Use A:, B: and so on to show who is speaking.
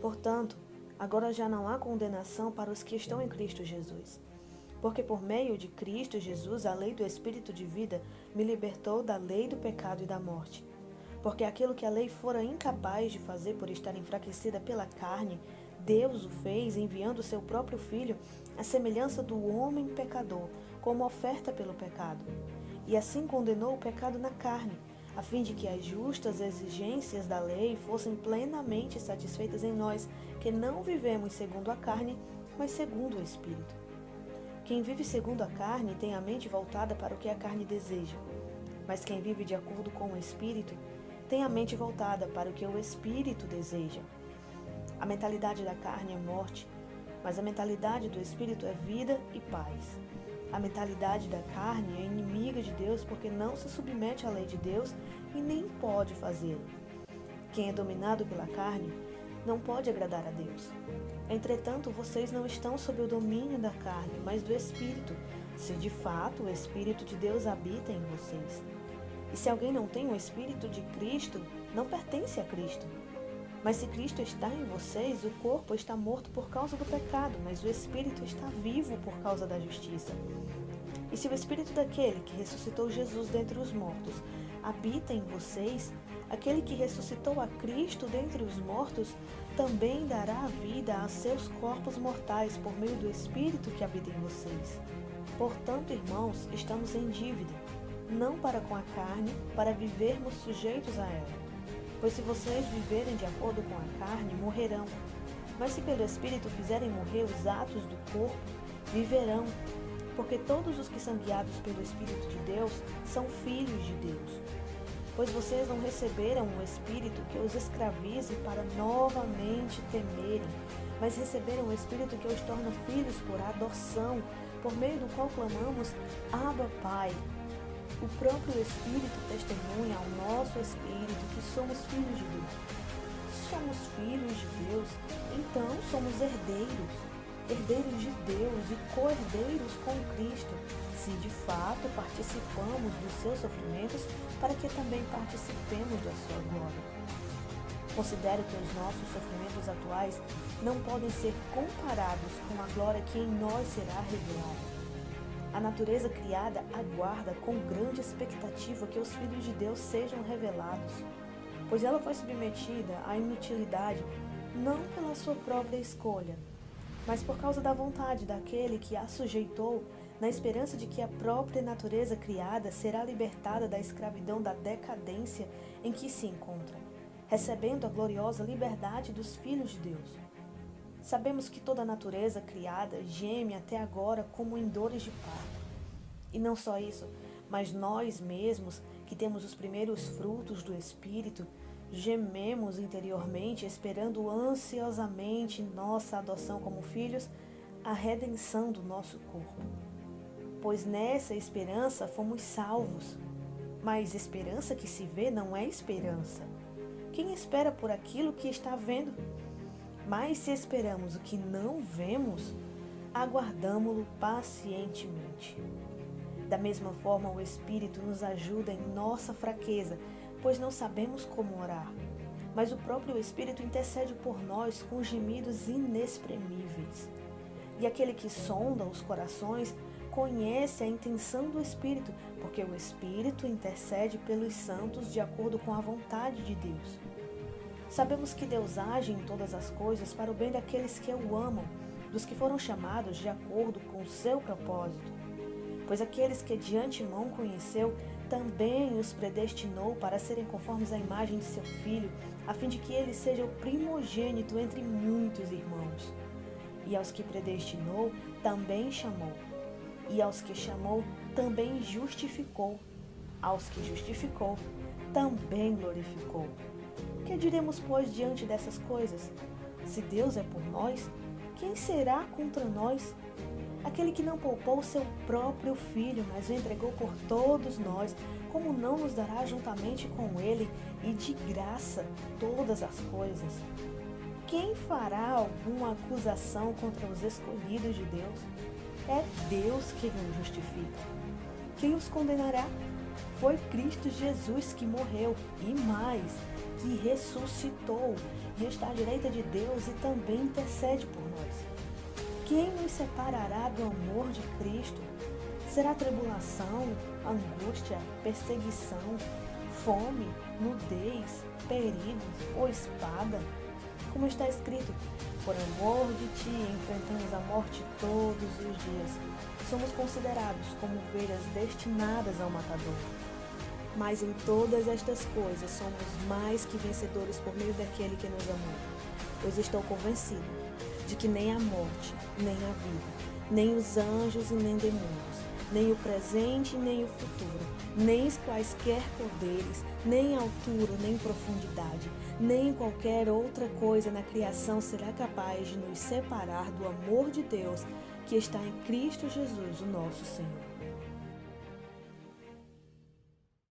A: Portanto, agora já não há condenação para os que estão em Cristo Jesus. Porque por meio de Cristo Jesus, a lei do Espírito de vida me libertou da lei do pecado e da morte. Porque aquilo que a lei fora incapaz de fazer por estar enfraquecida pela carne, Deus o fez enviando o seu próprio Filho à semelhança do homem pecador, como oferta pelo pecado. E assim condenou o pecado na carne, a fim de que as justas exigências da lei fossem plenamente satisfeitas em nós, que não vivemos segundo a carne, mas segundo o Espírito. Quem vive segundo a carne tem a mente voltada para o que a carne deseja, mas quem vive de acordo com o Espírito tem a mente voltada para o que o Espírito deseja. A mentalidade da carne é morte, mas a mentalidade do Espírito é vida e paz. A mentalidade da carne é inimiga de Deus porque não se submete à lei de Deus e nem pode fazê-lo. Quem é dominado pela carne não pode agradar a Deus. Entretanto, vocês não estão sob o domínio da carne, mas do Espírito, se de fato o Espírito de Deus habita em vocês. E se alguém não tem o Espírito de Cristo, não pertence a Cristo. Mas se Cristo está em vocês, o corpo está morto por causa do pecado, mas o Espírito está vivo por causa da justiça. E se o Espírito daquele que ressuscitou Jesus dentre os mortos habita em vocês, aquele que ressuscitou a Cristo dentre os mortos também dará vida a seus corpos mortais por meio do Espírito que habita em vocês. Portanto, irmãos, estamos em dívida, não para com a carne, para vivermos sujeitos a ela. Pois se vocês viverem de acordo com a carne, morrerão. Mas se pelo Espírito fizerem morrer os atos do corpo, viverão. Porque todos os que são guiados pelo Espírito de Deus são filhos de Deus. Pois vocês não receberam um Espírito que os escravize para novamente temerem, mas receberam um Espírito que os torna filhos por adoção, por meio do qual clamamos, Abba, Pai. O próprio Espírito testemunha ao nosso Espírito que somos filhos de Deus. Se somos filhos de Deus, então somos herdeiros, herdeiros de Deus e co-herdeiros com Cristo, se de fato participamos dos seus sofrimentos, para que também participemos da sua glória. Considero que os nossos sofrimentos atuais não podem ser comparados com a glória que em nós será revelada. A natureza criada aguarda com grande expectativa que os filhos de Deus sejam revelados, pois ela foi submetida à inutilidade não pela sua própria escolha, mas por causa da vontade daquele que a sujeitou, na esperança de que a própria natureza criada será libertada da escravidão da decadência em que se encontra, recebendo a gloriosa liberdade dos filhos de Deus. Sabemos que toda a natureza criada geme até agora como em dores de parto. E não só isso, mas nós mesmos, que temos os primeiros frutos do Espírito, gememos interiormente, esperando ansiosamente nossa adoção como filhos, a redenção do nosso corpo. Pois nessa esperança fomos salvos. Mas esperança que se vê não é esperança. Quem espera por aquilo que está vendo? Mas se esperamos o que não vemos, aguardamo-lo pacientemente. Da mesma forma, o Espírito nos ajuda em nossa fraqueza, pois não sabemos como orar. Mas o próprio Espírito intercede por nós com gemidos inexprimíveis. E aquele que sonda os corações conhece a intenção do Espírito, porque o Espírito intercede pelos santos de acordo com a vontade de Deus. Sabemos que Deus age em todas as coisas para o bem daqueles que o amam, dos que foram chamados de acordo com o seu propósito. Pois aqueles que de antemão conheceu, também os predestinou para serem conformes à imagem de seu Filho, a fim de que ele seja o primogênito entre muitos irmãos. E aos que predestinou, também chamou. E aos que chamou, também justificou. Aos que justificou, também glorificou. Que diremos, pois, diante dessas coisas? Se Deus é por nós, quem será contra nós? Aquele que não poupou seu próprio Filho, mas o entregou por todos nós, como não nos dará juntamente com ele e de graça todas as coisas? Quem fará alguma acusação contra os escolhidos de Deus? É Deus quem os justifica. Quem os condenará? Foi Cristo Jesus que morreu, e mais, que ressuscitou e está à direita de Deus e também intercede por nós. Quem nos separará do amor de Cristo? Será tribulação, angústia, perseguição, fome, nudez, perigo ou espada? Como está escrito, por amor de ti enfrentamos a morte todos os dias. Somos considerados como ovelhas destinadas ao matador. Mas em todas estas coisas somos mais que vencedores por meio daquele que nos amou. Pois estou convencido de que nem a morte, nem a vida, nem os anjos e nem demônios, nem o presente nem o futuro, nem quaisquer poderes, nem altura, nem profundidade, nem qualquer outra coisa na criação será capaz de nos separar do amor de Deus que está em Cristo Jesus, o nosso Senhor.